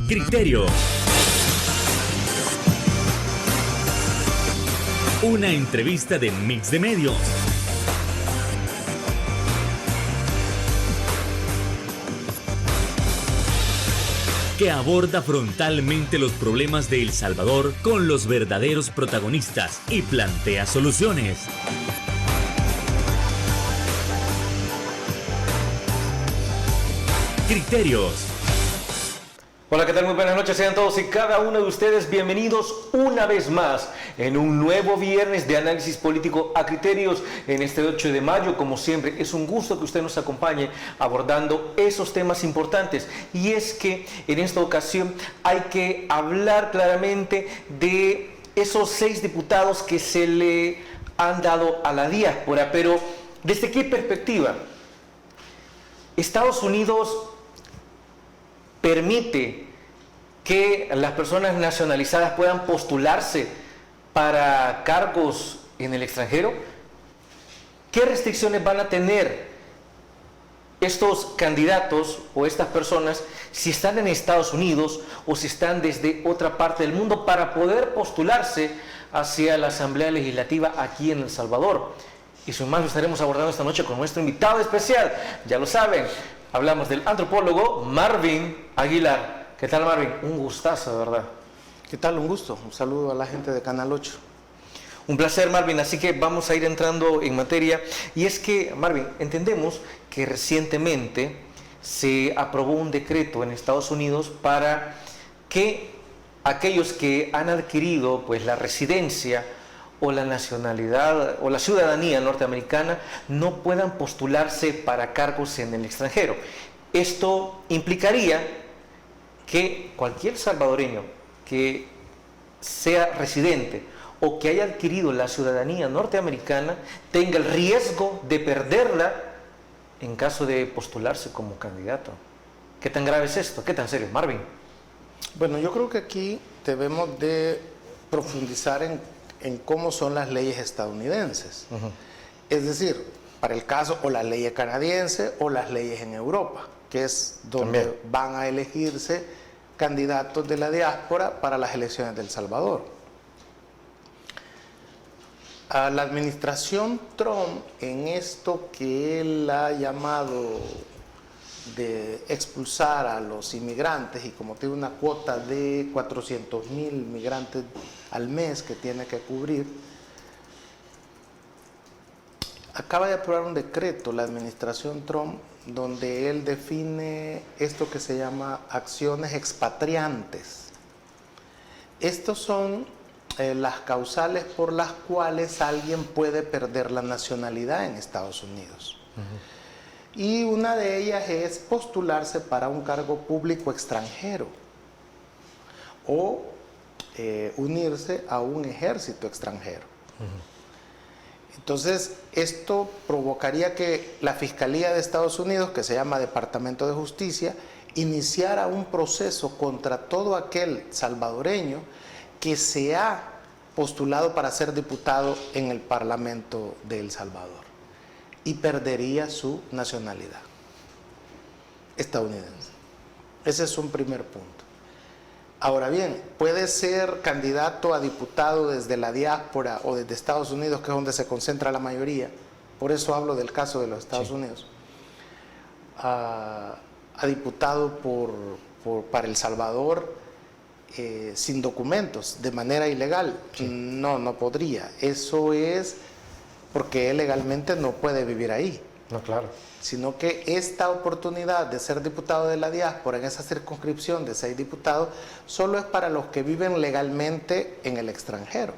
Criterio. Una entrevista de Mix de Medios. Que aborda frontalmente los problemas de El Salvador con los verdaderos protagonistas y plantea soluciones. Criterios. Hola, ¿qué tal? Muy buenas noches, sean todos y cada uno de ustedes bienvenidos una vez más en un nuevo viernes de análisis político a criterios en este 8 de mayo. Como siempre, es un gusto que usted nos acompañe abordando esos temas importantes, y es que en esta ocasión hay que hablar claramente de esos 6 diputados que se le han dado a la diáspora, pero ¿desde qué perspectiva? Estados Unidos permite que las personas nacionalizadas puedan postularse para cargos en el extranjero. ¿Qué restricciones van a tener estos candidatos o estas personas si están en Estados Unidos o si están desde otra parte del mundo para poder postularse hacia la Asamblea Legislativa aquí en El Salvador? Y sin más, lo estaremos abordando esta noche con nuestro invitado especial. Ya lo saben, hablamos del antropólogo Marvin Aguilar. ¿Qué tal, Marvin? Un gustazo, de verdad. ¿Qué tal? Un gusto. Un saludo a la gente de Canal 8. Un placer, Marvin. Así que vamos a ir entrando en materia. Y es que, Marvin, entendemos que recientemente se aprobó un decreto en Estados Unidos para que aquellos que han adquirido pues la residencia o la nacionalidad o la ciudadanía norteamericana no puedan postularse para cargos en el extranjero. Esto implicaría que cualquier salvadoreño que sea residente o que haya adquirido la ciudadanía norteamericana tenga el riesgo de perderla en caso de postularse como candidato. ¿Qué tan grave es esto? ¿Qué tan serio, Marvin? Bueno, yo creo que aquí debemos de profundizar en cómo son las leyes estadounidenses. Es decir, para el caso o las leyes canadienses o las leyes en Europa, que es donde también van a elegirse candidatos de la diáspora para las elecciones de El Salvador. A la administración Trump, en esto que él ha llamado de expulsar a los inmigrantes, y como tiene una cuota de 400,000 migrantes al mes que tiene que cubrir, acaba de aprobar un decreto la administración Trump donde él define esto que se llama acciones expatriantes. Estos son las causales por las cuales alguien puede perder la nacionalidad en Estados Unidos. Y una de ellas es postularse para un cargo público extranjero o unirse a un ejército extranjero. Entonces, esto provocaría que la Fiscalía de Estados Unidos, que se llama Departamento de Justicia, iniciara un proceso contra todo aquel salvadoreño que se ha postulado para ser diputado en el Parlamento de El Salvador y perdería su nacionalidad estadounidense. Ese es un primer punto. Ahora bien, puede ser candidato a diputado desde la diáspora o desde Estados Unidos, que es donde se concentra la mayoría, por eso hablo del caso de los Estados Unidos, a diputado para El Salvador sin documentos, de manera ilegal. No podría. Eso es porque él legalmente no puede vivir ahí. No, claro. Sino que esta oportunidad de ser diputado de la diáspora en esa circunscripción de 6 diputados solo es para los que viven legalmente en el extranjero,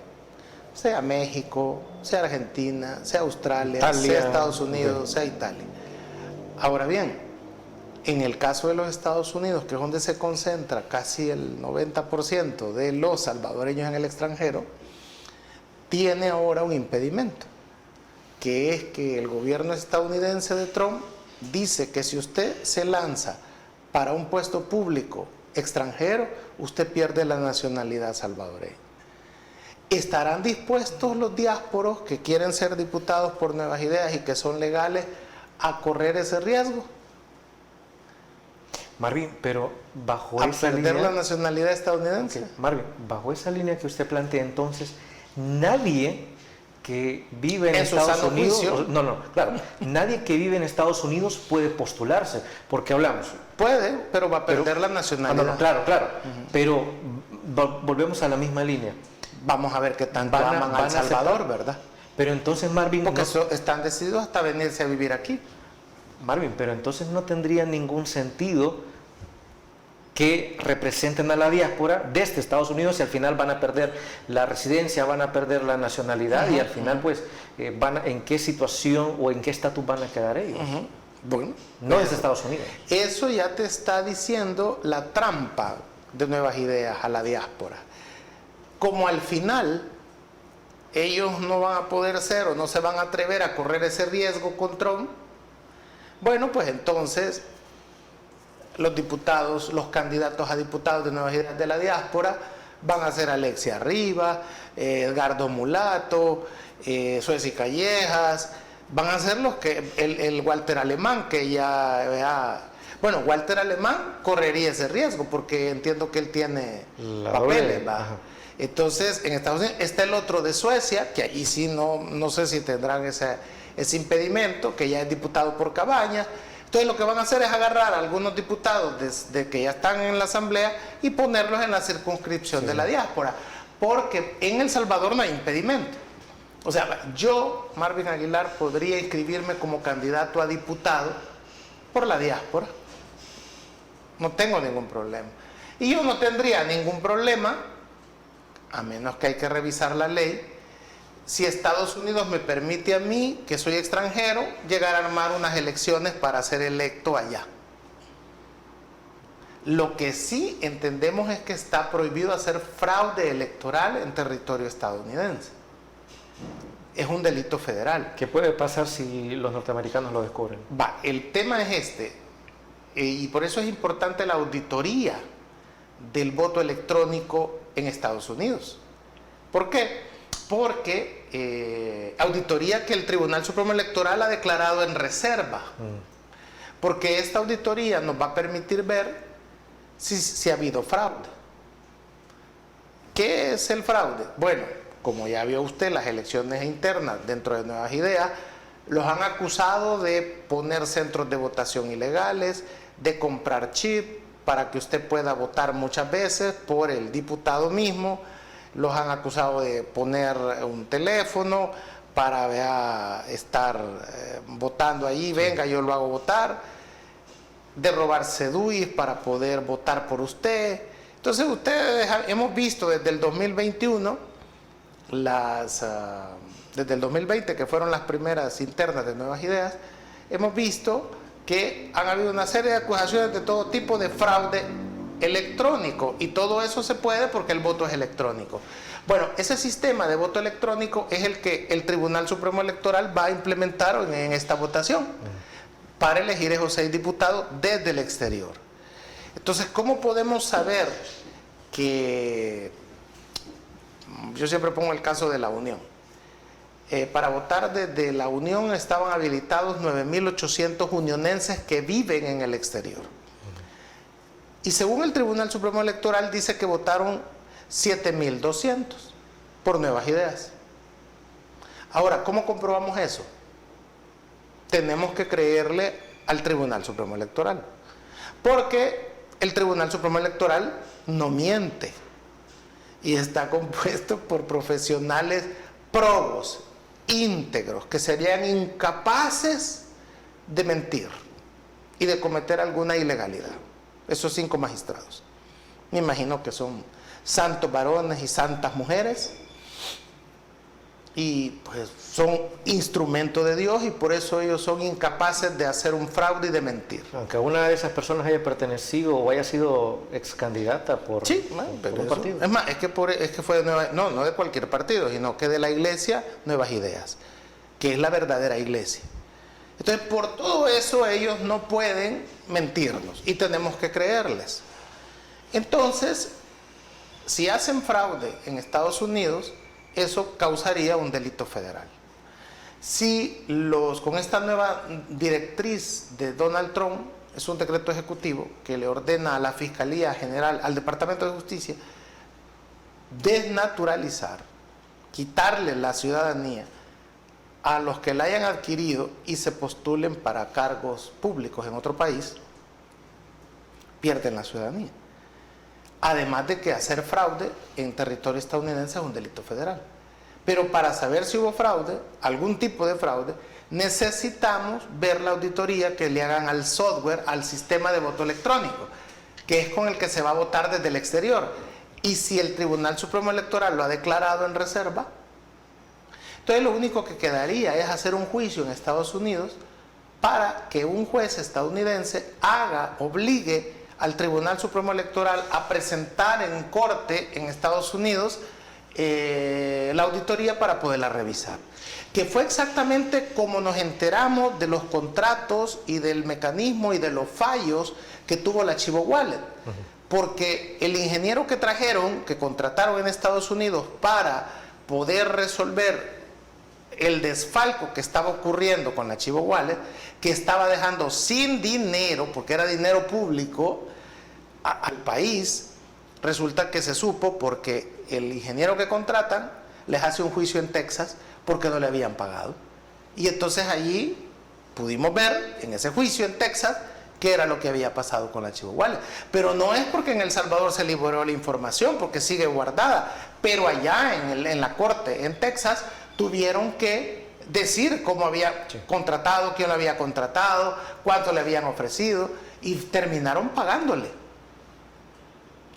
sea México, sea Argentina, sea Australia, Italia, sea Estados Unidos, sea Italia. Ahora bien, en el caso de los Estados Unidos, que es donde se concentra casi el 90% de los salvadoreños en el extranjero, tiene ahora un impedimento, que es que el gobierno estadounidense de Trump dice que si usted se lanza para un puesto público extranjero, usted pierde la nacionalidad salvadoreña. ¿Estarán dispuestos los diásporos que quieren ser diputados por Nuevas Ideas y que son legales a correr ese riesgo? Marvin, pero bajo a esa perder línea... la nacionalidad estadounidense. Ok, Marvin, bajo esa línea que usted plantea, entonces, nadie que vive en En su Estados sano Unidos... juicio. No, claro. Nadie que vive en Estados Unidos puede postularse, porque hablamos... Puede, pero va a perder la nacionalidad. No, claro. Pero volvemos a la misma línea. Vamos a ver qué tanto Van a- aman van a a El Salvador, aceptar. ¿verdad? Pero entonces, Marvin... Porque no- están decididos hasta venirse a vivir aquí. Marvin, pero entonces no tendría ningún sentido que representen a la diáspora desde Estados Unidos y al final van a perder la residencia, van a perder la nacionalidad y al final pues ¿en qué situación o en qué estatus van a quedar ellos? Bueno, No desde Estados Unidos. eso ya te está diciendo la trampa de Nuevas Ideas a la diáspora. Como al final ellos no van a poder ser o no se van a atrever a correr ese riesgo con Trump, bueno, pues entonces los diputados, los candidatos a diputados de Nuevas Ideas de la diáspora van a ser Alexia Rivas, Edgardo Mulato, Sueci Callejas, van a ser los que, el Walter Alemán, que ya, bueno, Walter Alemán correría ese riesgo porque entiendo que él tiene La papeles, doble, ¿va? ajá. Entonces, en Estados Unidos está el otro de Suecia, que allí sí no sé si tendrán ese impedimento, que ya es diputado por Cabañas. Entonces lo que van a hacer es agarrar a algunos diputados de que ya están en la asamblea y ponerlos en la circunscripción de la diáspora, porque en El Salvador no hay impedimento. O sea, yo, Marvin Aguilar, podría inscribirme como candidato a diputado por la diáspora. No tengo ningún problema. Y yo no tendría ningún problema, a menos que hay que revisar la ley, si Estados Unidos me permite a mí, que soy extranjero, llegar a armar unas elecciones para ser electo allá. Lo que sí entendemos es que está prohibido hacer fraude electoral en territorio estadounidense. Es un delito federal. ¿Qué puede pasar si los norteamericanos lo descubren? El tema es este, y por eso es importante la auditoría del voto electrónico en Estados Unidos. ¿Por qué? Porque auditoría que el Tribunal Supremo Electoral ha declarado en reserva. Porque esta auditoría nos va a permitir ver si ha habido fraude. ¿Qué es el fraude? Bueno, como ya vio usted, las elecciones internas dentro de Nuevas Ideas los han acusado de poner centros de votación ilegales, de comprar chip para que usted pueda votar muchas veces por el diputado mismo. Los han acusado de poner un teléfono para estar votando allí, venga, yo lo hago votar, de robar CDUIs para poder votar por usted. Entonces ustedes hemos visto desde el 2021, desde el 2020, que fueron las primeras internas de Nuevas Ideas, hemos visto que han habido una serie de acusaciones de todo tipo de fraude electrónico, y todo eso se puede porque el voto es electrónico. Bueno, ese sistema de voto electrónico es el que el Tribunal Supremo Electoral va a implementar en esta votación para elegir esos 6 diputados desde el exterior. Entonces, ¿cómo podemos saber que... Yo siempre pongo el caso de la Unión. Para votar desde la Unión estaban habilitados 9.800 unionenses que viven en el exterior. Y según el Tribunal Supremo Electoral dice que votaron 7.200 por Nuevas Ideas. Ahora, ¿cómo comprobamos eso? Tenemos que creerle al Tribunal Supremo Electoral, porque el Tribunal Supremo Electoral no miente y está compuesto por profesionales probos, íntegros, que serían incapaces de mentir y de cometer alguna ilegalidad. Esos 5 magistrados, me imagino que son santos varones y santas mujeres, y pues son instrumento de Dios, y por eso ellos son incapaces de hacer un fraude y de mentir. Aunque una de esas personas haya pertenecido o haya sido ex candidata por, Sí, por un eso, partido. es más, es que fue de no de cualquier partido, sino que de la iglesia Nuevas Ideas, que es la verdadera iglesia. Entonces, por todo eso ellos no pueden mentirnos y tenemos que creerles. Entonces, si hacen fraude en Estados Unidos, eso causaría un delito federal. Si con esta nueva directriz de Donald Trump es un decreto ejecutivo que le ordena a la Fiscalía General, al Departamento de Justicia, desnaturalizar, quitarle la ciudadanía a los que la hayan adquirido y se postulen para cargos públicos en otro país, pierden la ciudadanía. Además de que hacer fraude en territorio estadounidense es un delito federal. Pero para saber si hubo fraude, algún tipo de fraude, necesitamos ver la auditoría que le hagan al software, al sistema de voto electrónico, que es con el que se va a votar desde el exterior. Y si el Tribunal Supremo Electoral lo ha declarado en reserva, entonces lo único que quedaría es hacer un juicio en Estados Unidos para que un juez estadounidense obligue al Tribunal Supremo Electoral a presentar en corte en Estados Unidos la auditoría para poderla revisar. Que fue exactamente como nos enteramos de los contratos y del mecanismo y de los fallos que tuvo la Chivo Wallet. Porque el ingeniero que trajeron, que contrataron en Estados Unidos para poder resolver el desfalco que estaba ocurriendo con la Chivo Wallet, que estaba dejando sin dinero, porque era dinero público, al país, resulta que se supo porque el ingeniero que contratan les hace un juicio en Texas porque no le habían pagado. Y entonces allí pudimos ver en ese juicio en Texas qué era lo que había pasado con la Chivo Wallet. Pero no es porque en El Salvador se liberó la información, porque sigue guardada, pero allá en la corte en Texas tuvieron que decir cómo había contratado, quién lo había contratado, cuánto le habían ofrecido, y terminaron pagándole.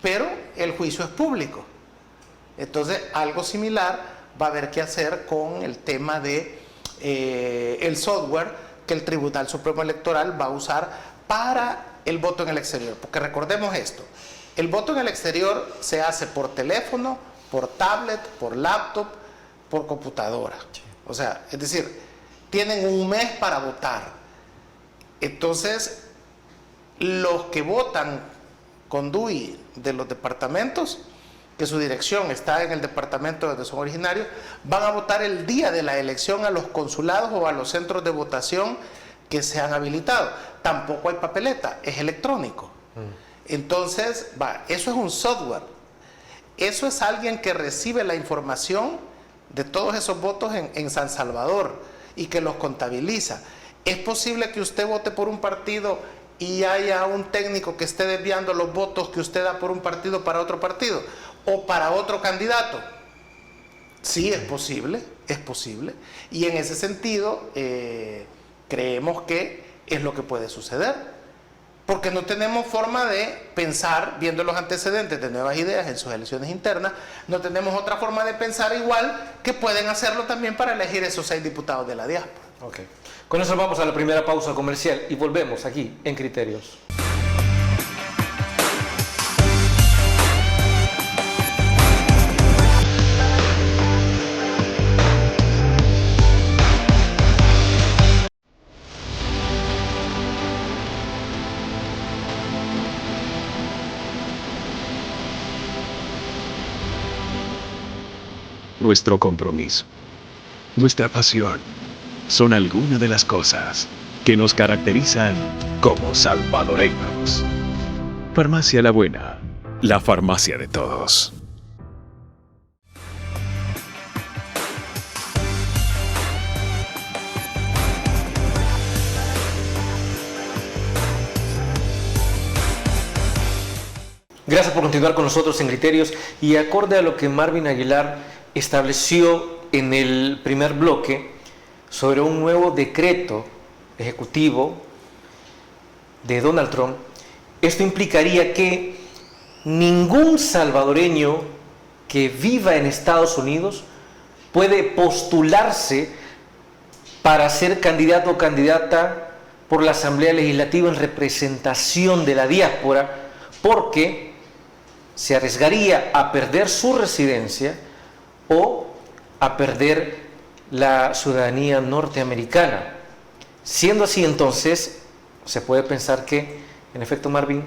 Pero el juicio es público. Entonces, algo similar va a haber que hacer con el tema de el software que el Tribunal Supremo Electoral va a usar para el voto en el exterior. Porque recordemos esto, el voto en el exterior se hace por teléfono, por tablet, por laptop, por computadora. O sea, es decir, tienen un mes para votar. Entonces, los que votan con DUI de los departamentos, que su dirección está en el departamento donde son originarios, van a votar el día de la elección a los consulados o a los centros de votación que se han habilitado. Tampoco hay papeleta, es electrónico. Entonces, eso es un software. Eso es alguien que recibe la información de todos esos votos en San Salvador y que los contabiliza. Es posible que usted vote por un partido y haya un técnico que esté desviando los votos que usted da por un partido para otro partido o para otro candidato. Sí, es posible, es posible. Y en ese sentido, creemos que es lo que puede suceder. Porque no tenemos forma de pensar, viendo los antecedentes de Nuevas Ideas en sus elecciones internas, no tenemos otra forma de pensar igual que pueden hacerlo también para elegir esos 6 diputados de la diáspora. Okay. Con eso vamos a la primera pausa comercial y volvemos aquí en Criterios. Nuestro compromiso, nuestra pasión, son algunas de las cosas que nos caracterizan como salvadoreños. Farmacia La Buena, la farmacia de todos. Gracias por continuar con nosotros en Criterios, y acorde a lo que Marvin Aguilar estableció en el primer bloque sobre un nuevo decreto ejecutivo de Donald Trump, esto implicaría que ningún salvadoreño que viva en Estados Unidos puede postularse para ser candidato o candidata por la Asamblea Legislativa en representación de la diáspora, porque se arriesgaría a perder su residencia o a perder la ciudadanía norteamericana. Siendo así, entonces, se puede pensar que, en efecto, Marvin,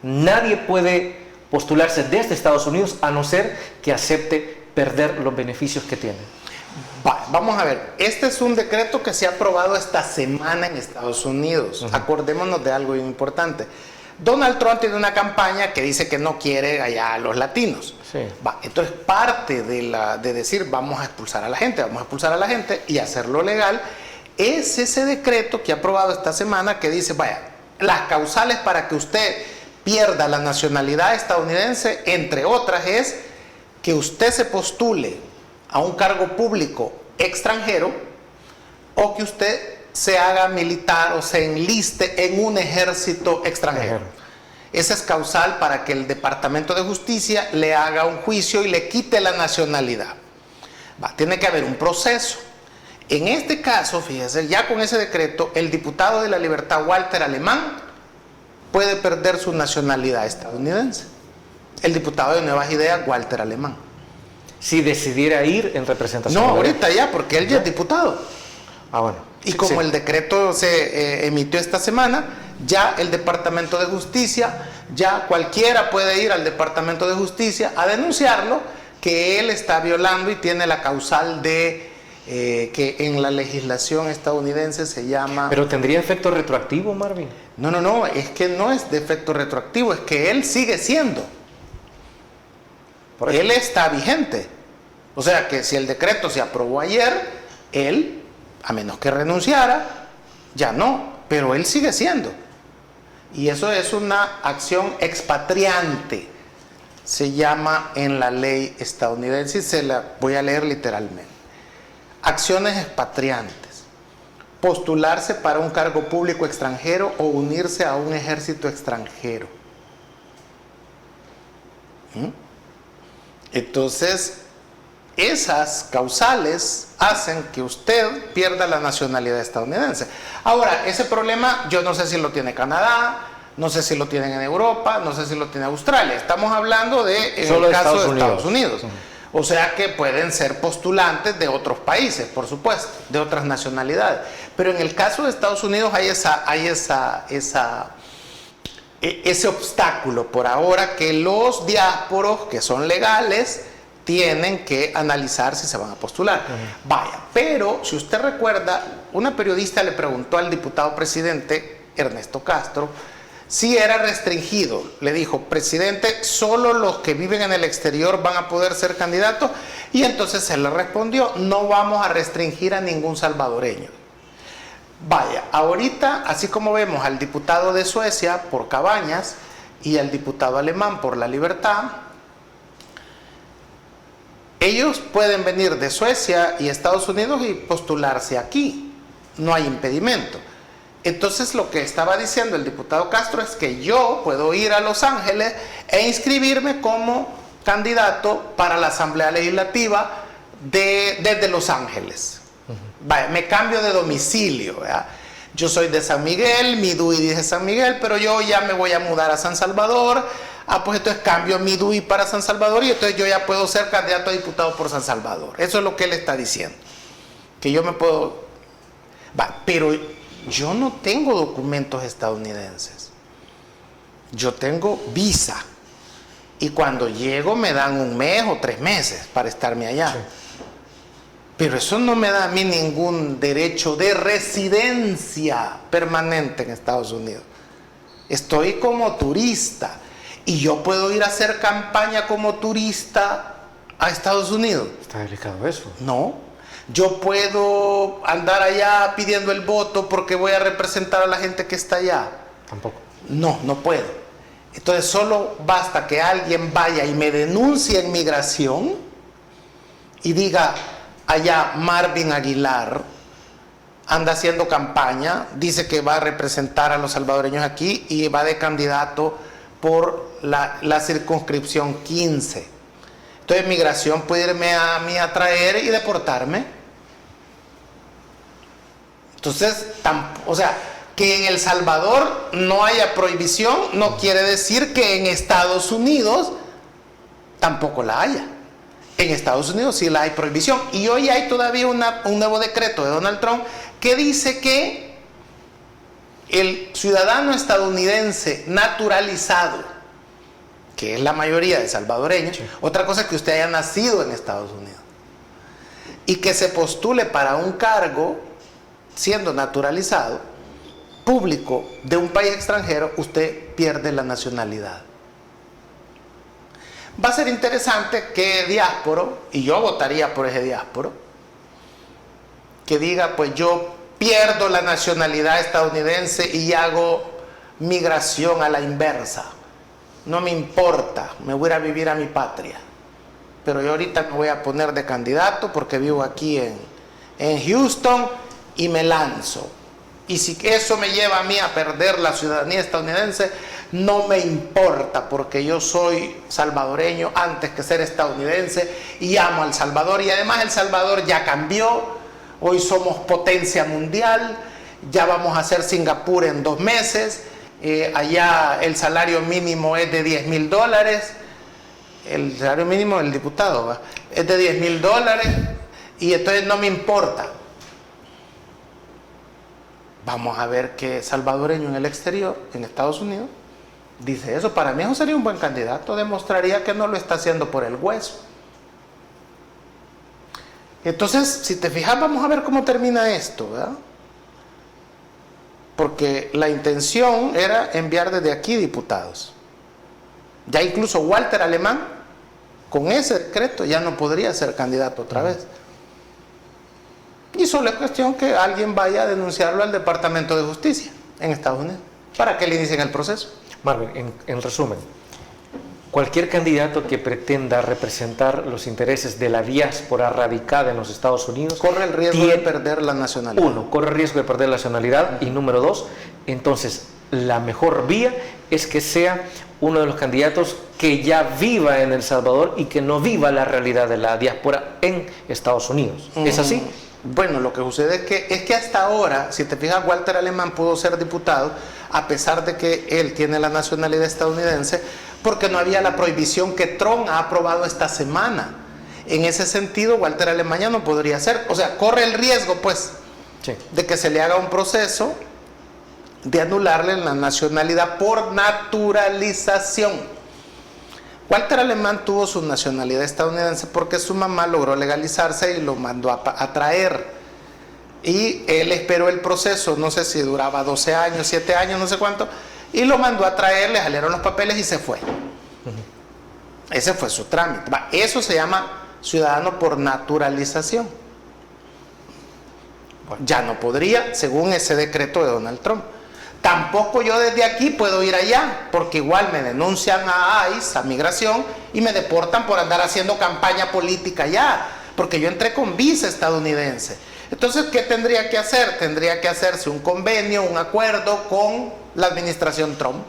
nadie puede postularse desde Estados Unidos a no ser que acepte perder los beneficios que tiene. Vamos a ver, este es un decreto que se ha aprobado esta semana en Estados Unidos. Acordémonos de algo importante. Donald Trump tiene una campaña que dice que no quiere allá a los latinos. Sí. Entonces parte de decir vamos a expulsar a la gente y hacerlo legal, es ese decreto que ha aprobado esta semana que dice, vaya, las causales para que usted pierda la nacionalidad estadounidense, entre otras, es que usted se postule a un cargo público extranjero o que usted se haga militar o se enliste en un ejército extranjero. Esa es causal para que el Departamento de Justicia le haga un juicio y le quite la nacionalidad. Tiene que haber un proceso. En este caso, fíjese, ya con ese decreto, el diputado de La Libertad, Walter Alemán, puede perder su nacionalidad estadounidense. El diputado de Nuevas Ideas, Walter Alemán. Si decidiera ir en representación. No, ahorita ya, porque él ya es diputado. Bueno. Y como el decreto se emitió esta semana, ya el Departamento de Justicia, ya cualquiera puede ir al Departamento de Justicia a denunciarlo, que él está violando y tiene la causal de que en la legislación estadounidense se llama... ¿Pero tendría efecto retroactivo, Marvin? No, es que no es de efecto retroactivo, es que él sigue siendo. Él está vigente. O sea que si el decreto se aprobó ayer, él, a menos que renunciara, ya no, pero él sigue siendo. Y eso es una acción expatriante, se llama en la ley estadounidense, y se la voy a leer literalmente. Acciones expatriantes: postularse para un cargo público extranjero o unirse a un ejército extranjero. Entonces, esas causales hacen que usted pierda la nacionalidad estadounidense. Ahora, ese problema yo no sé si lo tiene Canadá, no sé si lo tienen en Europa, no sé si lo tiene Australia. Estamos hablando de solo el caso de Estados Unidos. Uh-huh. O sea que pueden ser postulantes de otros países, por supuesto, de otras nacionalidades. Pero en el caso de Estados Unidos hay ese obstáculo por ahora, que los diásporos que son legales tienen que analizar si se van a postular. Vaya, pero si usted recuerda, una periodista le preguntó al diputado presidente Ernesto Castro si era restringido. Le dijo: presidente, solo los que viven en el exterior van a poder ser candidatos. Y entonces él le respondió: no vamos a restringir a ningún salvadoreño. Vaya, ahorita, así como vemos al diputado de Suecia por Cabañas y al diputado alemán por La Libertad, ellos pueden venir de Suecia y Estados Unidos y postularse aquí. No hay impedimento. Entonces, lo que estaba diciendo el diputado Castro es que yo puedo ir a Los Ángeles e inscribirme como candidato para la Asamblea Legislativa desde Los Ángeles. Vaya, me cambio de domicilio, ¿verdad? Yo soy de San Miguel, mi DUI dice San Miguel, pero yo ya me voy a mudar a San Salvador. Pues entonces cambio mi DUI para San Salvador y entonces yo ya puedo ser candidato a diputado por San Salvador. Eso es lo que él está diciendo. Que yo me puedo... pero yo no tengo documentos estadounidenses. Yo tengo visa. Y cuando llego me dan 1 mes o 3 meses para estarme allá. Sí. Pero eso no me da a mí ningún derecho de residencia permanente en Estados Unidos. Estoy como turista. Y yo puedo ir a hacer campaña como turista a Estados Unidos. ¿Está delicado eso? No. Yo puedo andar allá pidiendo el voto porque voy a representar a la gente que está allá. Tampoco. No, no puedo. Entonces solo basta que alguien vaya y me denuncie en migración y diga: allá Marvin Aguilar anda haciendo campaña, dice que va a representar a los salvadoreños aquí y va de candidato por la circunscripción 15. Entonces migración puede irme a mí a traer y deportarme. Entonces, o sea, que en El Salvador no haya prohibición no quiere decir que en Estados Unidos tampoco la haya. En Estados Unidos sí la hay prohibición. Y hoy hay todavía un nuevo decreto de Donald Trump que dice que el ciudadano estadounidense naturalizado, que es la mayoría de salvadoreños, sí. Otra cosa es que usted haya nacido en Estados Unidos, y que se postule para un cargo siendo naturalizado público de un país extranjero, usted pierde la nacionalidad. Va a ser interesante que diásporo, y yo votaría por ese diásporo, que diga, pues yo pierdo la nacionalidad estadounidense y hago migración a la inversa. No me importa, me voy a ir a vivir a mi patria. Pero yo ahorita me voy a poner de candidato porque vivo aquí en Houston y me lanzo. Y si eso me lleva a mí a perder la ciudadanía estadounidense, no me importa, porque yo soy salvadoreño antes que ser estadounidense y amo a El Salvador. Y además El Salvador ya cambió, hoy somos potencia mundial, ya vamos a ser Singapur en 2 meses, allá el salario mínimo es de $10,000, el salario mínimo del diputado, ¿va?, es de $10,000, y entonces no me importa. Vamos a ver qué salvadoreño en el exterior, en Estados Unidos, dice eso. Para mí eso sería un buen candidato, demostraría que no lo está haciendo por el hueso. Entonces, si te fijas, vamos a ver cómo termina esto, ¿verdad? Porque la intención era enviar desde aquí diputados. Ya incluso Walter Alemán, con ese decreto, ya no podría ser candidato otra vez. Y solo es cuestión que alguien vaya a denunciarlo al Departamento de Justicia en Estados Unidos para que le inicien el proceso. Marvin, en resumen, cualquier candidato que pretenda representar los intereses de la diáspora radicada en los Estados Unidos corre el riesgo de perder la nacionalidad. 1, corre el riesgo de perder la nacionalidad, y número 2, entonces la mejor vía es que sea uno de los candidatos que ya viva en El Salvador y que no viva la realidad de la diáspora en Estados Unidos. ¿Es así? Bueno, lo que sucede es que hasta ahora, si te fijas, Walter Alemán pudo ser diputado a pesar de que él tiene la nacionalidad estadounidense, porque no había la prohibición que Trump ha aprobado esta semana. En ese sentido, Walter Alemán ya no podría ser. O sea, corre el riesgo, pues, Sí. de que se le haga un proceso de anularle la nacionalidad por naturalización. Walter Alemán tuvo su nacionalidad estadounidense porque su mamá logró legalizarse y lo mandó a traer. Y él esperó el proceso, no sé si duraba 12 años, 7 años, no sé cuánto, y lo mandó a traer, le salieron los papeles y se fue. Ese fue su trámite. Eso se llama ciudadano por naturalización. Ya no podría, según ese decreto de Donald Trump. Tampoco yo desde aquí puedo ir allá, porque igual me denuncian a ICE, a migración, y me deportan por andar haciendo campaña política allá, porque yo entré con visa estadounidense. Entonces, ¿qué tendría que hacer? Tendría que hacerse un convenio, un acuerdo con la administración Trump.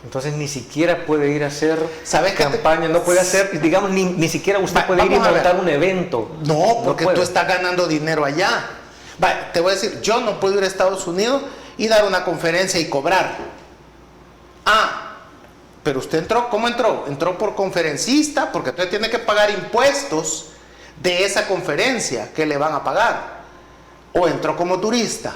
Entonces ni siquiera puede ir a hacer ¿Sabes campaña, no puede hacer, digamos, ni siquiera usted puede ir y montar un evento. No, porque puede. tú estás ganando dinero allá. Te voy a decir, yo no puedo ir a Estados Unidos y dar una conferencia y cobrar. Pero usted entró, ¿cómo entró? Entró por conferencista, porque usted tiene que pagar impuestos de esa conferencia que le van a pagar. O entró como turista.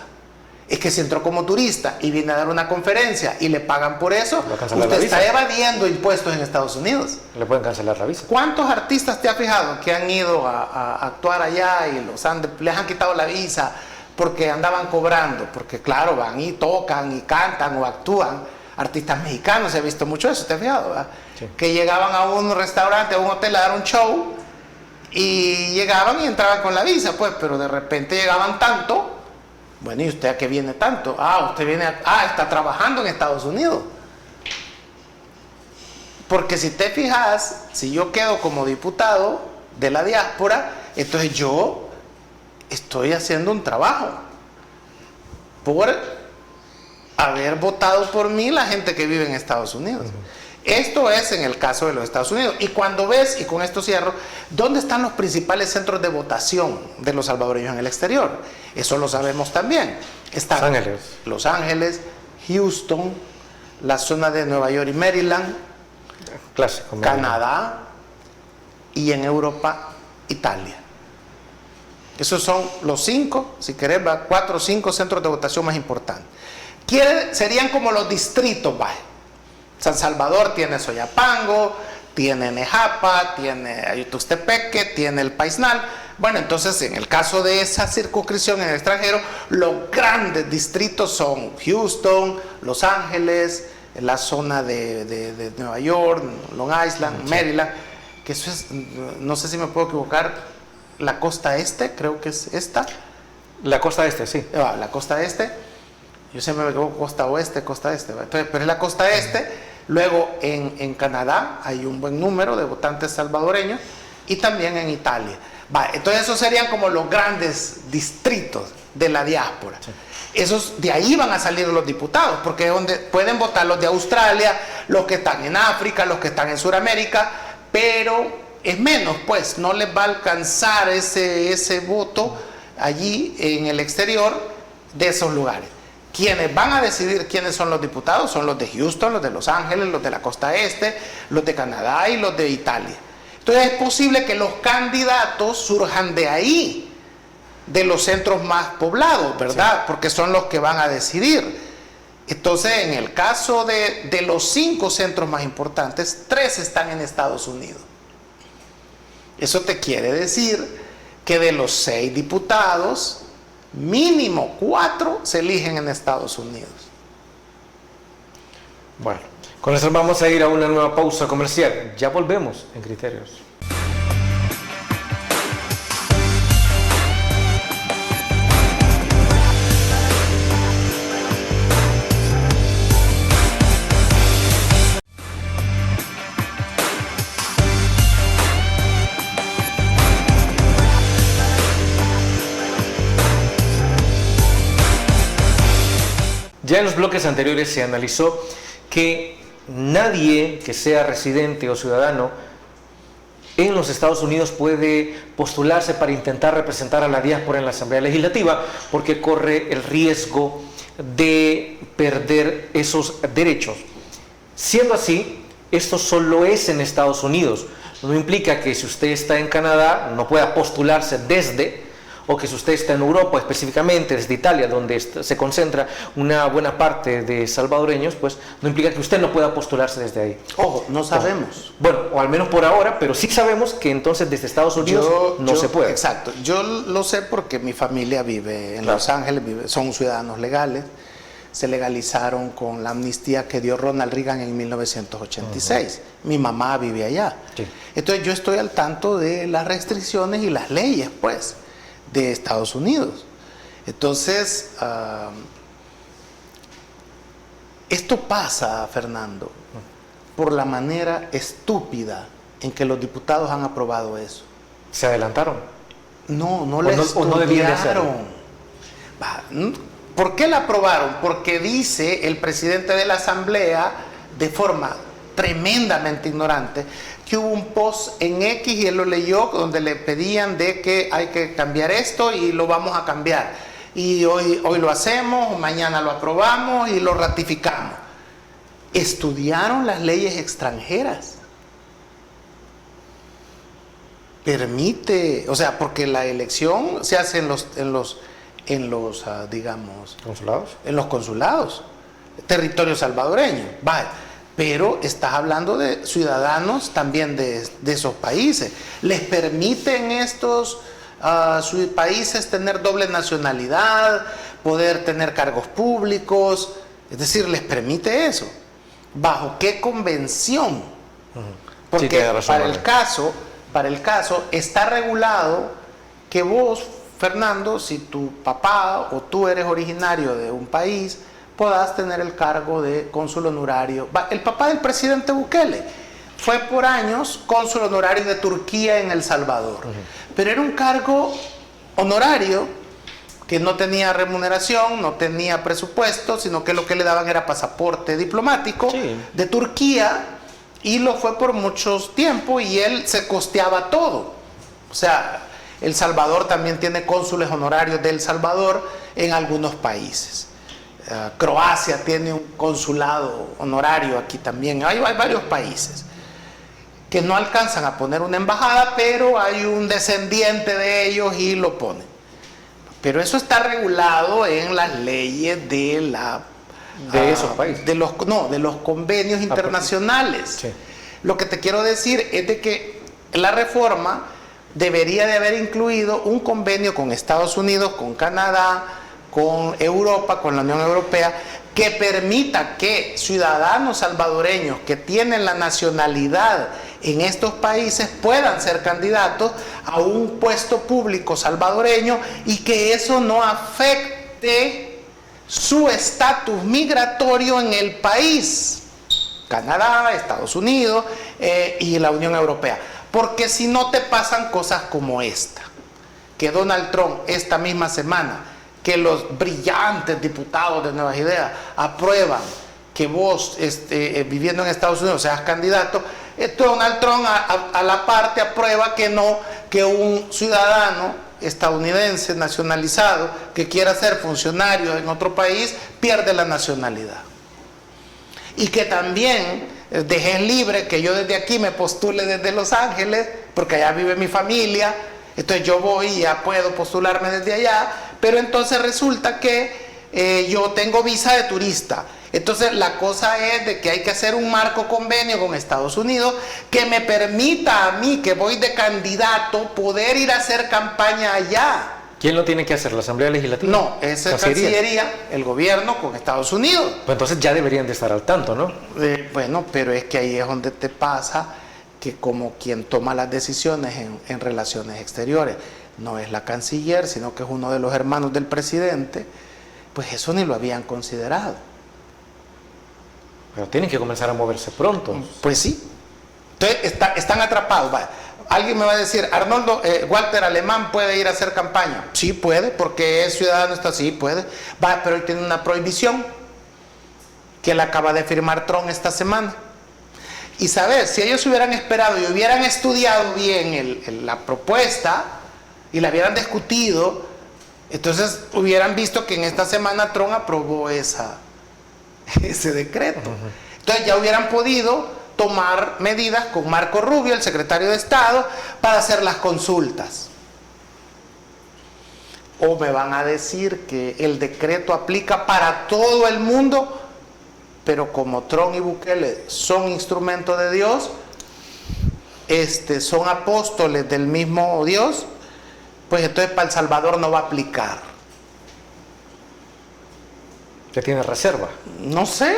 Es que si entró como turista y viene a dar una conferencia y le pagan por eso, usted está evadiendo impuestos en Estados Unidos. Le pueden cancelar la visa. ¿Cuántos artistas te has fijado que han ido a actuar allá y les han quitado la visa porque andaban cobrando? Porque claro, van y tocan y cantan o actúan. Artistas mexicanos, se ha visto mucho eso, ¿te has fijado? ¿Verdad? Sí. Que llegaban a un restaurante, a un hotel a dar un show y llegaban y entraban con la visa, pues, pero de repente llegaban tanto. Bueno, ¿y usted a qué viene tanto? Usted viene está trabajando en Estados Unidos. Porque si te fijas, si yo quedo como diputado de la diáspora, entonces yo estoy haciendo un trabajo por haber votado por mí la gente que vive en Estados Unidos. Esto es en el caso de los Estados Unidos. Y cuando ves, y con esto cierro, ¿dónde están los principales centros de votación de los salvadoreños en el exterior? Eso lo sabemos también. Están Los Ángeles, Houston, la zona de Nueva York y Maryland, Clásico, Canadá, y en Europa, Italia. Esos son los 5, si querés, 4 o 5 centros de votación más importantes. Serían como los distritos, ¿vale? San Salvador tiene Soyapango, tiene Nejapa, tiene Ayutuxtepeque, tiene El Paisnal. Bueno, entonces en el caso de esa circunscripción en el extranjero, los grandes distritos son Houston, Los Ángeles, la zona de Nueva York, Long Island, Maryland, que eso es, no sé si me puedo equivocar, la costa este, creo que es esta. La costa este, sí. La costa este, yo siempre me equivoco, costa oeste, costa este, entonces, pero es la costa este. Luego en Canadá hay un buen número de votantes salvadoreños y también en Italia. Entonces esos serían como los grandes distritos de la diáspora. Sí. Esos, de ahí van a salir los diputados, porque es donde pueden votar los de Australia, los que están en África, los que están en Sudamérica, pero es menos, pues, no les va a alcanzar ese voto allí en el exterior de esos lugares. Quienes van a decidir quiénes son los diputados son los de Houston, los de Los Ángeles, los de la costa este, los de Canadá y los de Italia. Entonces es posible que los candidatos surjan de ahí, de los centros más poblados, ¿verdad? Sí. Porque son los que van a decidir. Entonces, en el caso de los 5 centros más importantes, 3 están en Estados Unidos. Eso te quiere decir que de los 6 diputados, mínimo 4 se eligen en Estados Unidos. Bueno, con eso vamos a ir a una nueva pausa comercial. Ya volvemos en Criterios. Ya en los bloques anteriores se analizó que nadie que sea residente o ciudadano en los Estados Unidos puede postularse para intentar representar a la diáspora en la Asamblea Legislativa porque corre el riesgo de perder esos derechos. Siendo así, esto solo es en Estados Unidos. No implica que si usted está en Canadá no pueda postularse desde, o que si usted está en Europa, específicamente desde Italia, donde se concentra una buena parte de salvadoreños, pues no implica que usted no pueda postularse desde ahí. Ojo, no sabemos. Bueno, o al menos por ahora, pero sí sabemos que entonces desde Estados Unidos no se puede. Exacto, yo lo sé porque mi familia vive en Los Ángeles, son ciudadanos legales, se legalizaron con la amnistía que dio Ronald Reagan en 1986. Mi mamá vive allá. Sí. Entonces yo estoy al tanto de las restricciones y las leyes, pues, de Estados Unidos. Entonces, esto pasa, Fernando, por la manera estúpida en que los diputados han aprobado eso. ¿Se adelantaron? No le estudiaron. ¿Por qué la aprobaron? Porque dice el presidente de la Asamblea, de forma tremendamente ignorante, que hubo un post en X y él lo leyó donde le pedían de que hay que cambiar esto y lo vamos a cambiar. Y hoy lo hacemos, mañana lo aprobamos y lo ratificamos. Estudiaron las leyes extranjeras. Permite, o sea, porque la elección se hace en los digamos, ¿consulados? En los consulados, territorio salvadoreño. Vale. Pero estás hablando de ciudadanos también de esos países. ¿Les permiten estos países tener doble nacionalidad, poder tener cargos públicos? Es decir, ¿les permite eso? ¿Bajo qué convención? Porque sí, para el caso está regulado que vos, Fernando, si tu papá o tú eres originario de un país, podás tener el cargo de cónsul honorario. El papá del presidente Bukele fue por años cónsul honorario de Turquía en El Salvador. Pero era un cargo honorario que no tenía remuneración, no tenía presupuesto, sino que lo que le daban era pasaporte diplomático de Turquía, y lo fue por muchos tiempo y él se costeaba todo. O sea, El Salvador también tiene cónsules honorarios de El Salvador en algunos países. Croacia tiene un consulado honorario aquí también. Hay varios países que no alcanzan a poner una embajada, pero hay un descendiente de ellos y lo ponen. Pero eso está regulado en las leyes de esos países. de los convenios internacionales. Sí. Lo que te quiero decir es de que la reforma debería de haber incluido un convenio con Estados Unidos, con Canadá, con Europa, con la Unión Europea, que permita que ciudadanos salvadoreños que tienen la nacionalidad en estos países puedan ser candidatos a un puesto público salvadoreño y que eso no afecte su estatus migratorio en el país, Canadá, Estados Unidos y la Unión Europea. Porque si no te pasan cosas como esta, que Donald Trump esta misma semana, que los brillantes diputados de Nuevas Ideas aprueban que vos, viviendo en Estados Unidos, seas candidato, Donald Trump a la parte aprueba que no, que un ciudadano estadounidense nacionalizado que quiera ser funcionario en otro país pierde la nacionalidad. Y que también dejes libre que yo desde aquí me postule desde Los Ángeles, porque allá vive mi familia, entonces yo voy y ya puedo postularme desde allá, pero entonces resulta que yo tengo visa de turista. Entonces la cosa es de que hay que hacer un marco convenio con Estados Unidos que me permita a mí, que voy de candidato, poder ir a hacer campaña allá. ¿Quién lo tiene que hacer? ¿La Asamblea Legislativa? No, es Cancillería, el gobierno con Estados Unidos. Pues entonces ya deberían de estar al tanto, ¿no? Bueno, pero es que ahí es donde te pasa que como quien toma las decisiones en relaciones exteriores no es la canciller, sino que es uno de los hermanos del presidente, pues eso ni lo habían considerado. Pero tienen que comenzar a moverse pronto. Pues sí. Entonces están atrapados. Vaya. Alguien me va a decir, Arnoldo, Walter Alemán puede ir a hacer campaña. Sí puede, porque es ciudadano, sí puede. Va, pero él tiene una prohibición que él acaba de firmar Trump esta semana. Y sabes, si ellos hubieran esperado y hubieran estudiado bien la propuesta y la hubieran discutido, entonces hubieran visto que en esta semana Trump aprobó ese decreto. Entonces ya hubieran podido tomar medidas con Marco Rubio, el secretario de Estado, para hacer las consultas. O me van a decir que el decreto aplica para todo el mundo, pero como Trump y Bukele son instrumentos de Dios, son apóstoles del mismo Dios, pues entonces para El Salvador no va a aplicar. ¿Ya tiene reserva? No sé,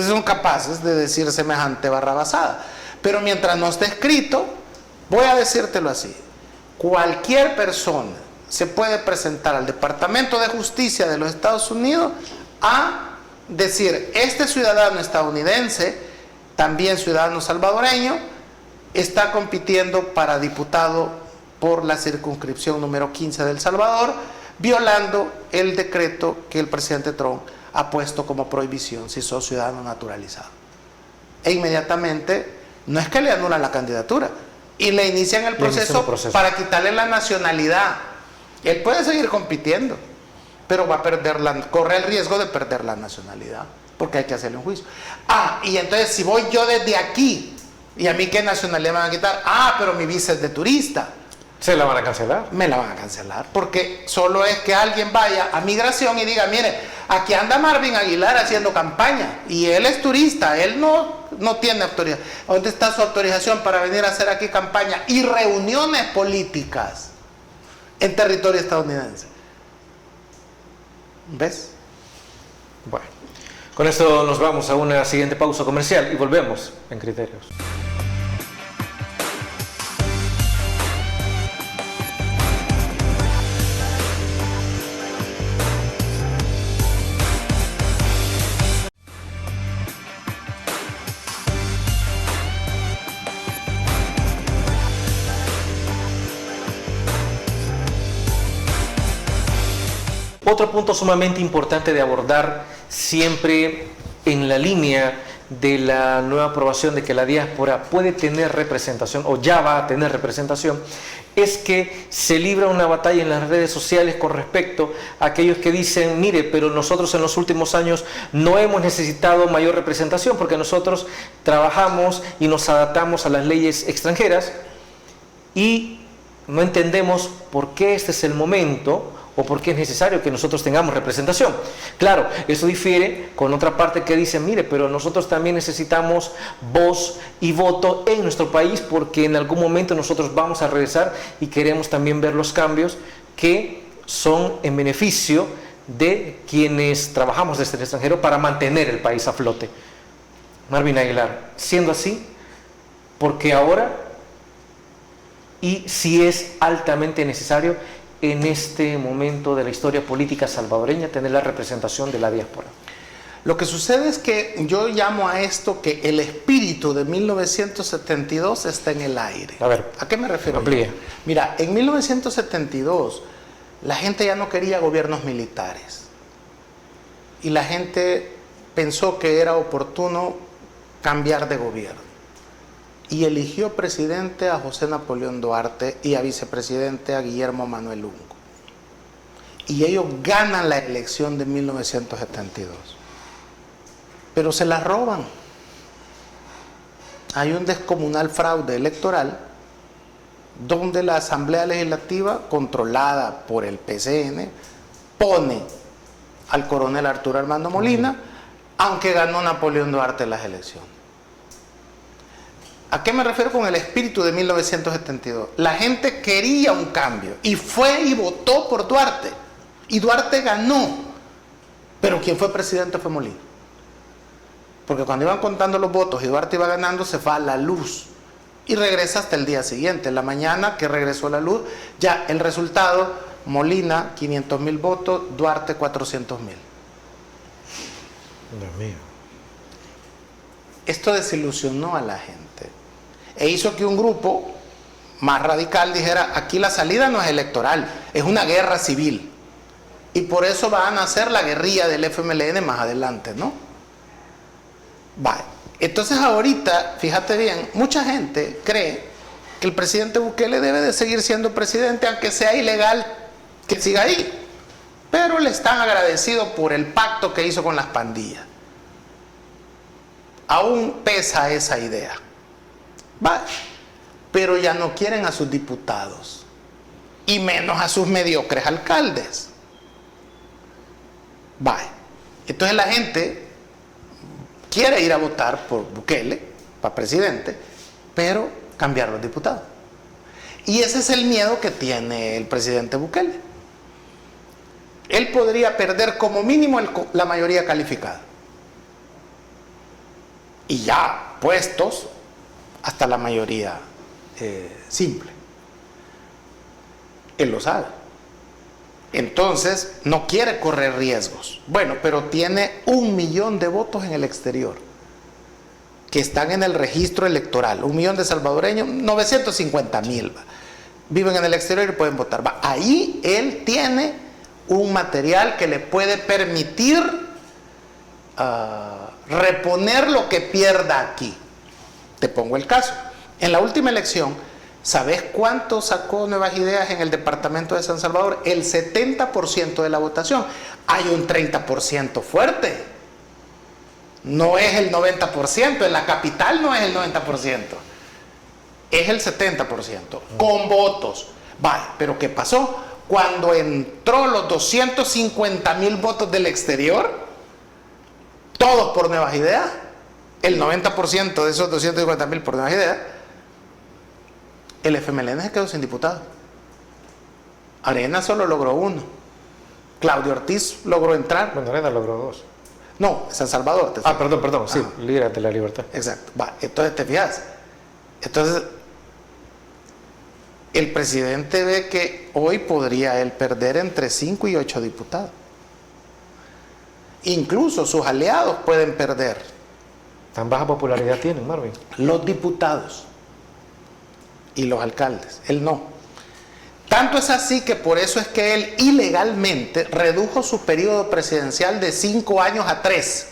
son capaces de decir semejante barrabasada. Pero mientras no esté escrito, voy a decírtelo así: cualquier persona se puede presentar al Departamento de Justicia de los Estados Unidos a decir, este ciudadano estadounidense, también ciudadano salvadoreño, está compitiendo para diputado por la circunscripción número 15 de El Salvador, violando el decreto que el presidente Trump ha puesto como prohibición si sos ciudadano naturalizado. E inmediatamente, no es que le anulan la candidatura, y le inician el proceso para quitarle la nacionalidad. Él puede seguir compitiendo, pero va a corre el riesgo de perder la nacionalidad, porque hay que hacerle un juicio. Y entonces si voy yo desde aquí, ¿y a mí qué nacionalidad me van a quitar? Pero mi visa es de turista. ¿Se la van a cancelar? Me la van a cancelar, porque solo es que alguien vaya a migración y diga, mire, aquí anda Marvin Aguilar haciendo campaña, y él es turista, él no tiene autoridad. ¿Dónde está su autorización para venir a hacer aquí campaña y reuniones políticas en territorio estadounidense? ¿Ves? Bueno, con esto nos vamos a una siguiente pausa comercial y volvemos en Criterios. Otro punto sumamente importante de abordar, siempre en la línea de la nueva aprobación de que la diáspora puede tener representación o ya va a tener representación, es que se libra una batalla en las redes sociales con respecto a aquellos que dicen, mire, pero nosotros en los últimos años no hemos necesitado mayor representación porque nosotros trabajamos y nos adaptamos a las leyes extranjeras y no entendemos por qué este es el momento o por qué es necesario que nosotros tengamos representación. Claro, eso difiere con otra parte que dice, mire, pero nosotros también necesitamos voz y voto en nuestro país porque en algún momento nosotros vamos a regresar y queremos también ver los cambios que son en beneficio de quienes trabajamos desde el extranjero para mantener el país a flote. Marvin Aguilar, siendo así, porque ahora, y si es altamente necesario en este momento de la historia política salvadoreña tener la representación de la diáspora. Lo que sucede es que yo llamo a esto que el espíritu de 1972 está en el aire. A ver, ¿a qué me refiero? amplía. Mira, en 1972 la gente ya no quería gobiernos militares y la gente pensó que era oportuno cambiar de gobierno y eligió presidente a José Napoleón Duarte y a vicepresidente a Guillermo Manuel Ungo. Y ellos ganan la elección de 1972. Pero se la roban. Hay un descomunal fraude electoral donde la Asamblea Legislativa, controlada por el PCN, pone al coronel Arturo Armando Molina, aunque ganó Napoleón Duarte las elecciones. ¿A qué me refiero con el espíritu de 1972? La gente quería un cambio y fue y votó por Duarte. Y Duarte ganó. Pero quien fue presidente fue Molina. Porque cuando iban contando los votos y Duarte iba ganando, se fue a la luz. Y regresa hasta el día siguiente. En la mañana que regresó a la luz, ya el resultado, Molina, 500,000 votos, Duarte, 400,000. Dios mío. Esto desilusionó a la gente e hizo que un grupo más radical dijera, aquí la salida no es electoral, es una guerra civil. Y por eso van a hacer la guerrilla del FMLN más adelante, ¿no? Vale. Entonces ahorita, fíjate bien, mucha gente cree que el presidente Bukele debe de seguir siendo presidente, aunque sea ilegal que siga ahí. Pero le están agradecidos por el pacto que hizo con las pandillas. Aún pesa esa idea. Vale. Pero ya no quieren a sus diputados. Y menos a sus mediocres alcaldes. Vale. Entonces la gente quiere ir a votar por Bukele, para presidente, pero cambiar los diputados. Y ese es el miedo que tiene el presidente Bukele. Él podría perder como mínimo la mayoría calificada. Y ya puestos hasta la mayoría simple. Él lo sabe. Entonces no quiere correr riesgos. Bueno, pero tiene 1 millón de votos en el exterior que están en el registro electoral. 1 millón de salvadoreños, 950,000 viven en el exterior y pueden votar. Ahí él tiene un material que le puede permitir reponer lo que pierda aquí. Te pongo el caso. En la última elección, ¿sabes cuánto sacó Nuevas Ideas en el departamento de San Salvador? El 70% de la votación. Hay un 30% fuerte. No es el 90%. En la capital no es el 90%. Es el 70%. Con votos. Vale, pero ¿qué pasó? Cuando entró los 250,000 votos del exterior, todos por Nuevas Ideas, el 90% de esos 250,000 por Nuevas Ideas, el FMLN se quedó sin diputado. Arena solo logró 1. Claudio Ortiz logró entrar. Bueno, Arena logró 2. No, San Salvador. Perdón, sí, líder de la libertad. Exacto. Entonces te fijas. Entonces, el presidente ve que hoy podría él perder entre 5 y 8 diputados. Incluso sus aliados pueden perder. ¿Tan baja popularidad tienen, Marvin? Los diputados y los alcaldes. Él no. Tanto es así que por eso es que él ilegalmente redujo su periodo presidencial de 5 años a 3.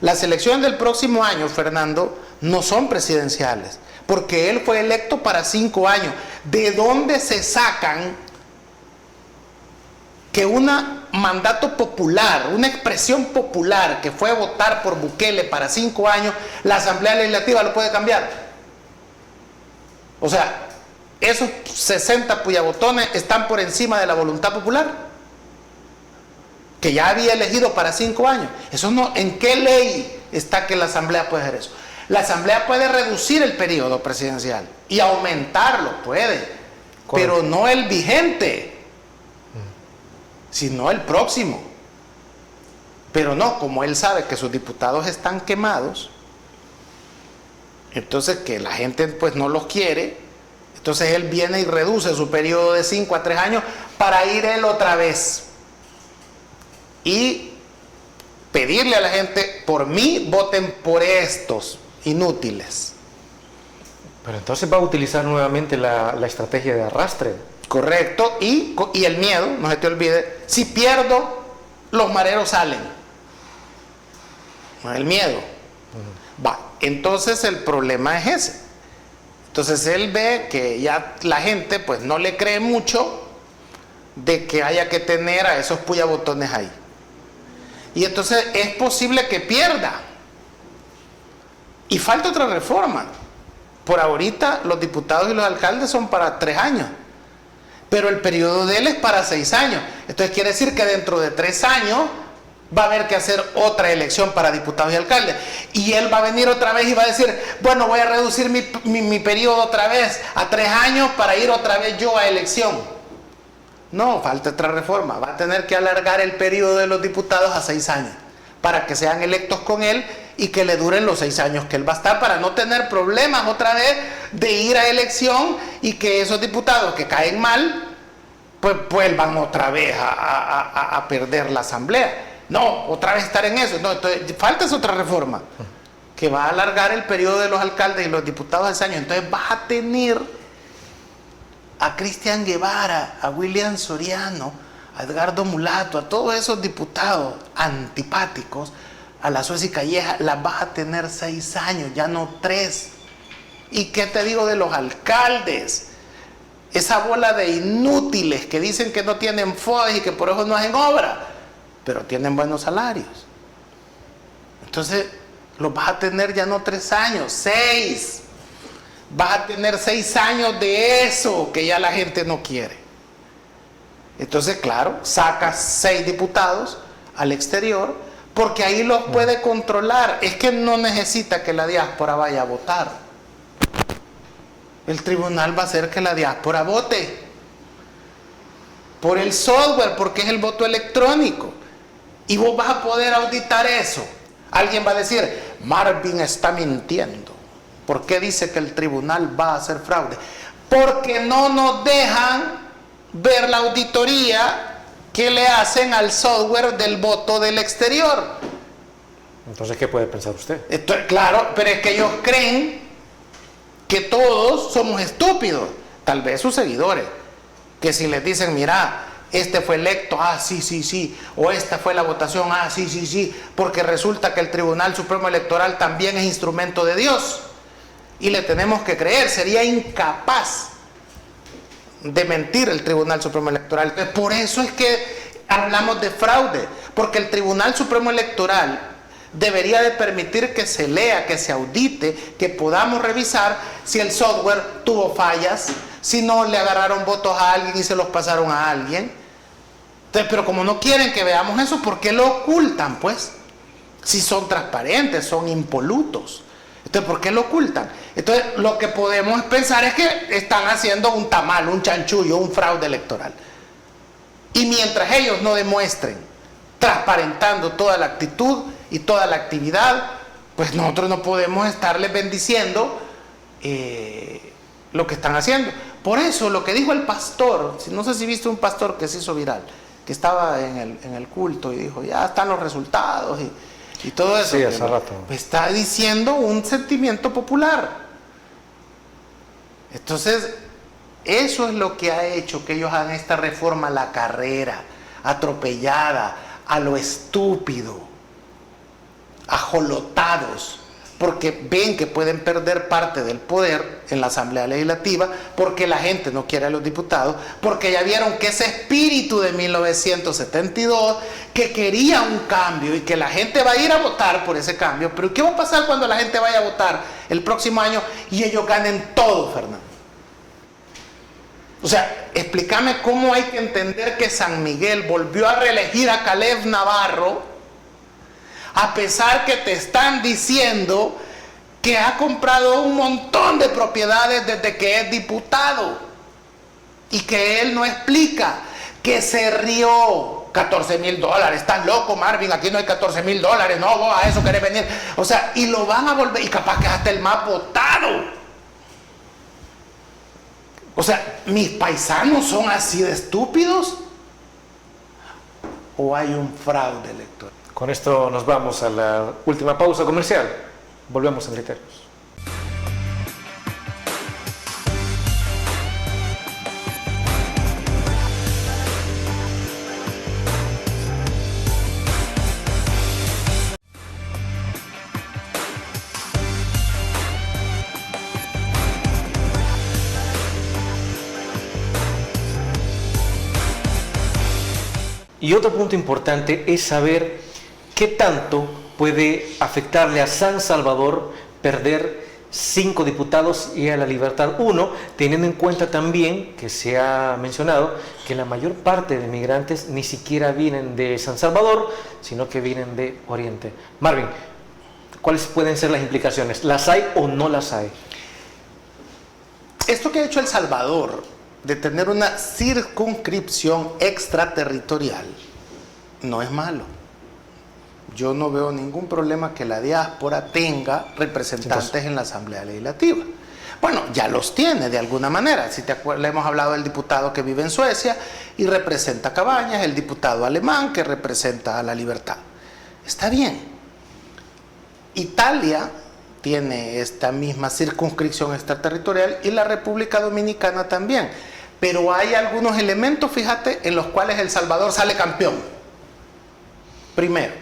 Las elecciones del próximo año, Fernando, no son presidenciales, porque él fue electo para 5 años. ¿De dónde se sacan que un mandato popular, una expresión popular que fue a votar por Bukele para 5 años, la Asamblea Legislativa lo puede cambiar? O sea, esos 60 puyabotones están por encima de la voluntad popular, que ya había elegido para 5 años. Eso no, ¿en qué ley está que la Asamblea puede hacer eso? La Asamblea puede reducir el periodo presidencial y aumentarlo, puede, correcto, pero no el vigente, sino el próximo. Pero no, como él sabe que sus diputados están quemados, entonces que la gente pues no los quiere, entonces él viene y reduce su periodo de 5 a 3 años para ir él otra vez y pedirle a la gente: por mí voten por estos inútiles. Pero entonces va a utilizar nuevamente la estrategia de arrastre. Correcto, y el miedo, no se te olvide, si pierdo, los mareros salen. El miedo. Va, entonces el problema es ese. Entonces él ve que ya la gente pues no le cree mucho de que haya que tener a esos puyabotones ahí. Y entonces es posible que pierda. Y falta otra reforma. Por ahorita los diputados y los alcaldes son para 3 años, pero el periodo de él es para 6 años. Entonces quiere decir que dentro de 3 años va a haber que hacer otra elección para diputados y alcaldes. Y él va a venir otra vez y va a decir: bueno, voy a reducir mi periodo otra vez a 3 años para ir otra vez yo a elección. No, falta otra reforma. Va a tener que alargar el periodo de los diputados a 6 años para que sean electos con él y que le duren los 6 años que él va a estar, para no tener problemas otra vez de ir a elección y que esos diputados que caen mal pues vuelvan otra vez a perder la asamblea. No, otra vez estar en eso. No, entonces falta esa otra reforma que va a alargar el periodo de los alcaldes y los diputados a 6 años. Entonces vas a tener a Cristian Guevara, a William Soriano, a Edgardo Mulato, a todos esos diputados antipáticos, a la Suez y Calleja, las vas a tener 6 años, ya no 3. ¿Y qué te digo de los alcaldes? Esa bola de inútiles que dicen que no tienen FODES y que por eso no hacen obra, pero tienen buenos salarios. Entonces los vas a tener ya no 3 años, 6. Vas a tener 6 años de eso que ya la gente no quiere. Entonces, claro, sacas 6 diputados al exterior porque ahí los puede controlar. Es que no necesita que la diáspora vaya a votar. El tribunal va a hacer que la diáspora vote por el software, porque es el voto electrónico. Y vos vas a poder auditar eso. Alguien va a decir: Marvin está mintiendo. ¿Por qué dice que el tribunal va a hacer fraude? Porque no nos dejan ver la auditoría que le hacen al software del voto del exterior. Entonces, ¿qué puede pensar usted? Claro, pero es que ellos creen que todos somos estúpidos. Tal vez sus seguidores, que si les dicen: mira, este fue electo, sí, o esta fue la votación, sí, porque resulta que el Tribunal Supremo Electoral también es instrumento de Dios y le tenemos que creer. Sería incapaz de mentir el Tribunal Supremo Electoral. Entonces, por eso es que hablamos de fraude, porque el Tribunal Supremo Electoral debería de permitir que se lea, que se audite, que podamos revisar si el software tuvo fallas, si no le agarraron votos a alguien y se los pasaron a alguien. Entonces, pero como no quieren que veamos eso, ¿por qué lo ocultan, pues? Si son transparentes, son impolutos. Entonces, ¿por qué lo ocultan? Entonces, lo que podemos pensar es que están haciendo un tamal, un chanchullo, un fraude electoral. Y mientras ellos no demuestren, transparentando toda la actitud y toda la actividad, pues nosotros no podemos estarles bendiciendo lo que están haciendo. Por eso, lo que dijo el pastor, no sé si viste un pastor que se hizo viral, que estaba en el culto y dijo: ya están los resultados y todo eso. Sí, hace rato. Está diciendo un sentimiento popular. Entonces, eso es lo que ha hecho que ellos hagan esta reforma a la carrera, atropellada, a lo estúpido, ajolotados, porque ven que pueden perder parte del poder en la Asamblea Legislativa, porque la gente no quiere a los diputados, porque ya vieron que ese espíritu de 1972, que quería un cambio y que la gente va a ir a votar por ese cambio. Pero ¿qué va a pasar cuando la gente vaya a votar el próximo año y ellos ganen todo, Fernando? O sea, explícame cómo hay que entender que San Miguel volvió a reelegir a Caleb Navarro, a pesar que te están diciendo que ha comprado un montón de propiedades desde que es diputado, y que él no explica, que se rió. $14,000, estás loco, Marvin, aquí no hay $14,000, no, vos a eso querés venir. O sea, y lo van a volver, y capaz que hasta el más votado. O sea, ¿mis paisanos son así de estúpidos? ¿O hay un fraude electoral? Con esto nos vamos a la última pausa comercial. Volvemos en Criterios. Y otro punto importante es saber qué tanto puede afectarle a San Salvador perder 5 diputados y a La Libertad 1, teniendo en cuenta también que se ha mencionado que la mayor parte de migrantes ni siquiera vienen de San Salvador, sino que vienen de Oriente. Marvin, ¿cuáles pueden ser las implicaciones? ¿Las hay o no las hay? Esto que ha hecho El Salvador, de tener una circunscripción extraterritorial, no es malo. Yo no veo ningún problema que la diáspora tenga representantes en la Asamblea Legislativa. Bueno, ya los tiene de alguna manera. Si te acuerdas, le hemos hablado del diputado que vive en Suecia y representa a Cabañas, el diputado alemán que representa a La Libertad. Está bien. Italia tiene esta misma circunscripción extraterritorial y la República Dominicana también. Pero hay algunos elementos, fíjate, en los cuales El Salvador sale campeón. Primero,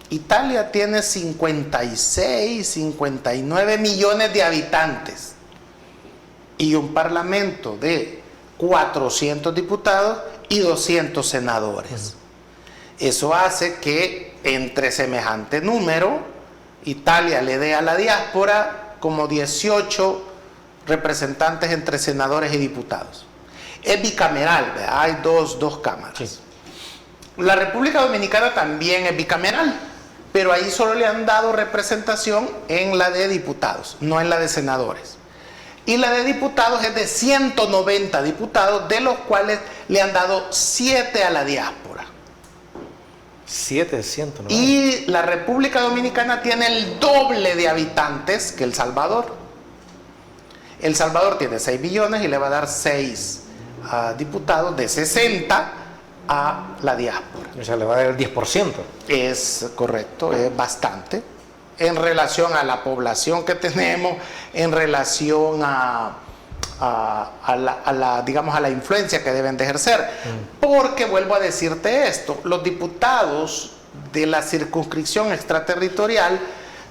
Italia tiene 56, 59 millones de habitantes y un parlamento de 400 diputados y 200 senadores. Eso hace que entre semejante número, Italia le dé a la diáspora como 18 representantes entre senadores y diputados. Es bicameral, ¿verdad? Hay dos cámaras. Sí. La República Dominicana también es bicameral, pero ahí solo le han dado representación en la de diputados, no en la de senadores. Y la de diputados es de 190 diputados, de los cuales le han dado 7 a la diáspora. 7 de 190. Y la República Dominicana tiene el doble de habitantes que El Salvador. El Salvador tiene 6 billones y le va a dar 6 diputados de 60 a la diáspora. O sea, le va a dar el 10%. Es correcto, es bastante. En relación a la población que tenemos, en relación a la influencia que deben de ejercer. Porque vuelvo a decirte esto, los diputados de la circunscripción extraterritorial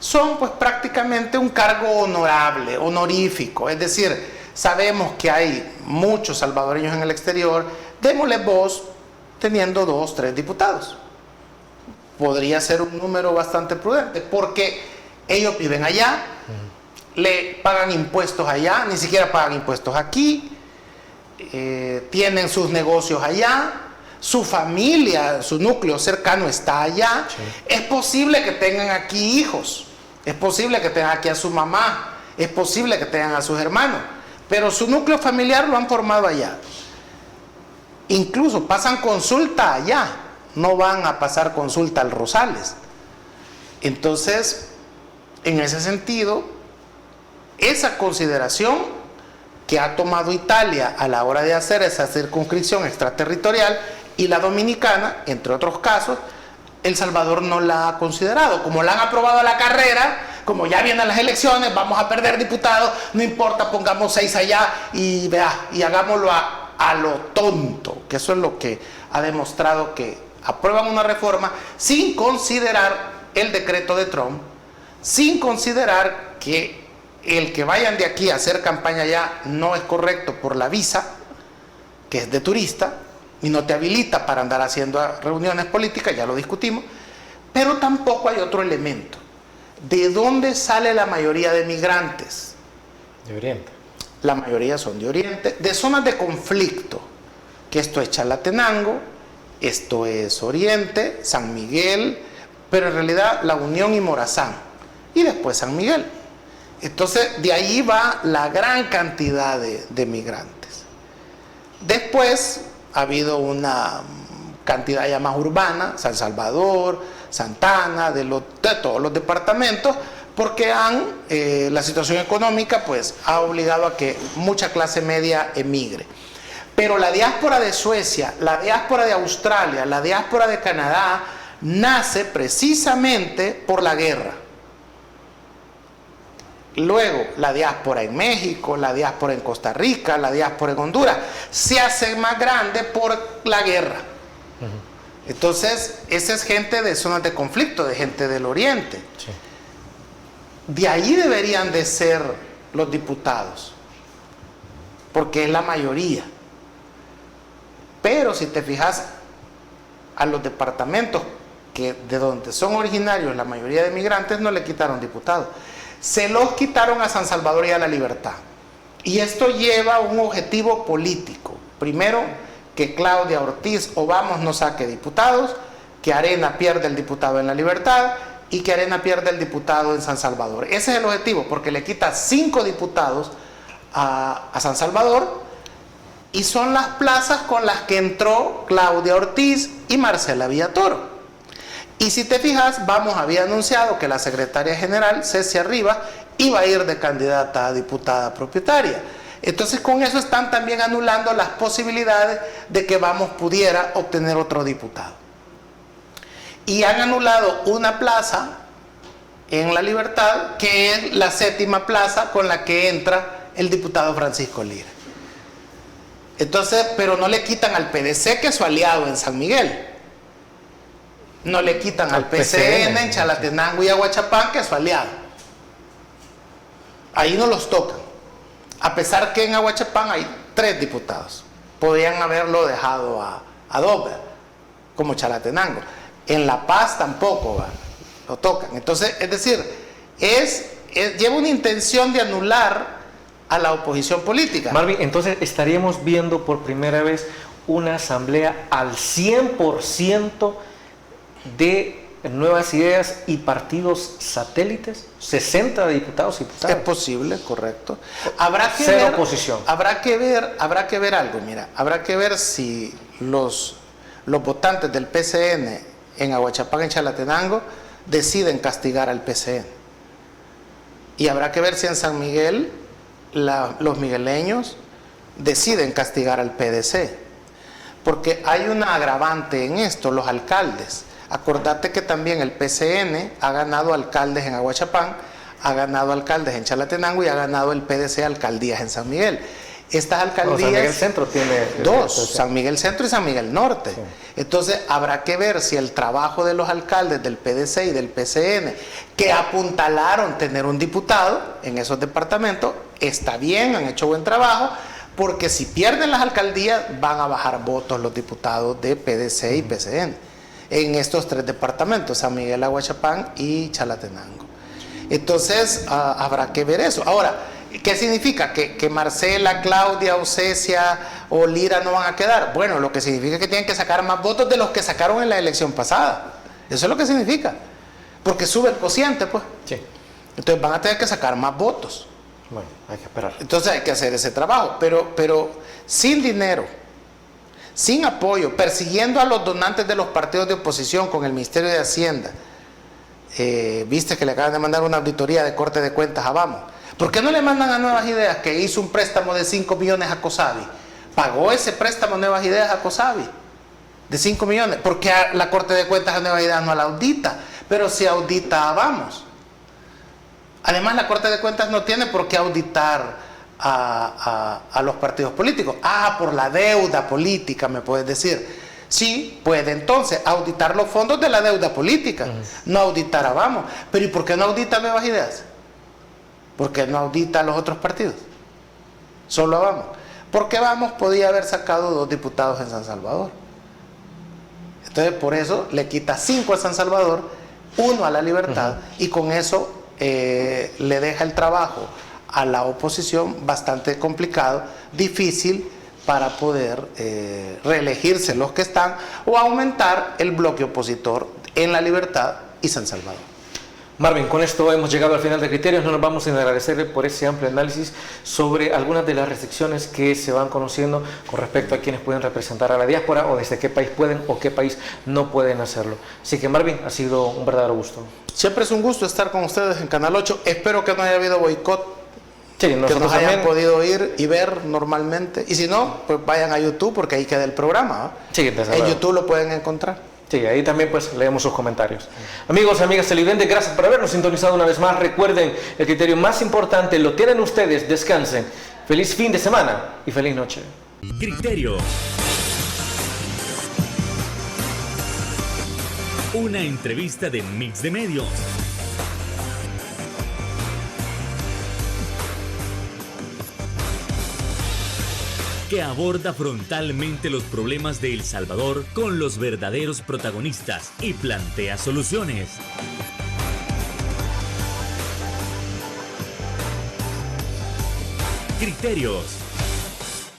son pues prácticamente un cargo honorable, honorífico, es decir, sabemos que hay muchos salvadoreños en el exterior, démosle voz teniendo 2, 3 diputados. Podría ser un número bastante prudente, porque ellos viven allá, le pagan impuestos allá, ni siquiera pagan impuestos aquí, tienen sus negocios allá, su familia, su núcleo cercano está allá. Sí. Es posible que tengan aquí hijos, es posible que tengan aquí a su mamá, es posible que tengan a sus hermanos, pero su núcleo familiar lo han formado allá. Incluso pasan consulta allá, no van a pasar consulta al Rosales. Entonces, en ese sentido, esa consideración que ha tomado Italia a la hora de hacer esa circunscripción extraterritorial y la dominicana, entre otros casos, El Salvador no la ha considerado. Como la han aprobado a la carrera, como ya vienen las elecciones, vamos a perder diputados, no importa, pongamos 6 allá y hagámoslo a lo tonto, que eso es lo que ha demostrado que aprueban una reforma sin considerar el decreto de Trump, sin considerar que el que vayan de aquí a hacer campaña allá no es correcto por la visa, que es de turista, y no te habilita para andar haciendo reuniones políticas, ya lo discutimos, pero tampoco hay otro elemento. ¿De dónde sale la mayoría de migrantes? De Oriente. la mayoría son de Oriente, de zonas de conflicto, que esto es Chalatenango, esto es Oriente, San Miguel, pero en realidad La Unión y Morazán, y después San Miguel. Entonces, de ahí va la gran cantidad de migrantes. Después ha habido una cantidad ya más urbana, San Salvador, Santa Ana, de todos los departamentos, porque la situación económica pues ha obligado a que mucha clase media emigre. Pero la diáspora de Suecia, la diáspora de Australia, la diáspora de Canadá, nace precisamente por la guerra. Luego, la diáspora en México, la diáspora en Costa Rica, la diáspora en Honduras, se hace más grande por la guerra. Entonces, esa es gente de zonas de conflicto, de gente del Oriente. Sí. De ahí deberían de ser los diputados, porque es la mayoría. Pero si te fijas, a los departamentos de donde son originarios la mayoría de migrantes no le quitaron diputados. Se los quitaron a San Salvador y a La Libertad. Y esto lleva a un objetivo político. Primero, que Claudia Ortiz Obamos no saque diputados, que Arena pierda el diputado en La Libertad y que Arena pierda el diputado en San Salvador. Ese es el objetivo, porque le quita 5 diputados a San Salvador, y son las plazas con las que entró Claudia Ortiz y Marcela Villatoro. Y si te fijas, había anunciado que la secretaria general, Cecia Rivas, iba a ir de candidata a diputada propietaria. Entonces, con eso están también anulando las posibilidades de que pudiera obtener otro diputado. Y han anulado una plaza en La Libertad, que es la 7ª plaza con la que entra el diputado Francisco Lira. Entonces, pero no le quitan al PDC, que es su aliado en San Miguel. No le quitan al PCN en Chalatenango y Aguachapán, que es su aliado. Ahí no los tocan. A pesar que en Aguachapán hay 3 diputados. Podrían haberlo dejado a 2, como Chalatenango. En La Paz tampoco lo tocan. Entonces, es decir, lleva una intención de anular a la oposición política. Marvin, entonces estaríamos viendo por primera vez una asamblea al 100% de nuevas ideas y partidos satélites, 60 diputados y diputadas. Es posible, correcto. Habrá que Cero ver, oposición. Habrá que ver algo, mira, habrá que ver si los votantes del PCN en Aguachapán, en Chalatenango, deciden castigar al PCN. Y habrá que ver si en San Miguel los migueleños deciden castigar al PDC. Porque hay una agravante en esto, los alcaldes. Acordate que también el PCN ha ganado alcaldes en Aguachapán, ha ganado alcaldes en Chalatenango y ha ganado el PDC alcaldías en San Miguel. Estas alcaldías... San Miguel Centro tiene... 2, San Miguel Centro y San Miguel Norte. Sí. Entonces habrá que ver si el trabajo de los alcaldes del PDC y del PCN, que apuntalaron tener un diputado en esos departamentos, está bien, han hecho buen trabajo, porque si pierden las alcaldías van a bajar votos los diputados de PDC y PCN en estos 3 departamentos, San Miguel, Aguachapán y Chalatenango. Entonces habrá que ver eso. Ahora, ¿qué significa? ¿Que Marcela, Claudia, o Cecia o Lira no van a quedar? Bueno, lo que significa que tienen que sacar más votos de los que sacaron en la elección pasada. Eso es lo que significa. Porque sube el cociente, pues. Sí. Entonces van a tener que sacar más votos. Bueno, hay que esperar. Entonces hay que hacer ese trabajo, pero sin dinero, sin apoyo, persiguiendo a los donantes de los partidos de oposición con el Ministerio de Hacienda. Viste que le acaban de mandar una auditoría de corte de cuentas a Vamos. ¿Por qué no le mandan a Nuevas Ideas, que hizo un préstamo de 5 millones a COSAVI? Pagó ese préstamo Nuevas Ideas a COSAVI de 5 millones. ¿Por qué la corte de cuentas a Nuevas Ideas no la audita? Pero si audita a Vamos. Además, la corte de cuentas no tiene por qué auditar a los partidos políticos. Por la deuda política, me puedes decir. Sí, puede entonces auditar los fondos de la deuda política, no auditar a Vamos. Pero ¿y por qué no audita Nuevas Ideas? ¿Por qué no audita a los otros partidos? Solo a Vamos. Porque Vamos podía haber sacado 2 diputados en San Salvador. Entonces, por eso le quita 5 a San Salvador, 1 a La Libertad, y con eso le deja el trabajo a la oposición bastante complicado, difícil para poder reelegirse los que están o aumentar el bloque opositor en La Libertad y San Salvador. Marvin, con esto hemos llegado al final de Criterios. No nos vamos sin agradecerle por ese amplio análisis sobre algunas de las restricciones que se van conociendo con respecto a quienes pueden representar a la diáspora o desde qué país pueden o qué país no pueden hacerlo. Así que Marvin, ha sido un verdadero gusto. Siempre es un gusto estar con ustedes en Canal 8. Espero que no haya habido boicot. Sí, Que nos nosotros hayan también. podido ir y ver normalmente. Y si no, pues vayan a YouTube porque ahí queda el programa, ¿no? Sí, desde En luego. YouTube lo pueden encontrar. Sí, ahí también pues leemos sus comentarios. Amigos, amigas televidentes, gracias por habernos sintonizado una vez más. Recuerden, el criterio más importante lo tienen ustedes. Descansen. Feliz fin de semana y feliz noche. Criterios. Una entrevista de Mix de Medios. Que aborda frontalmente los problemas de El Salvador con los verdaderos protagonistas y plantea soluciones. Criterios.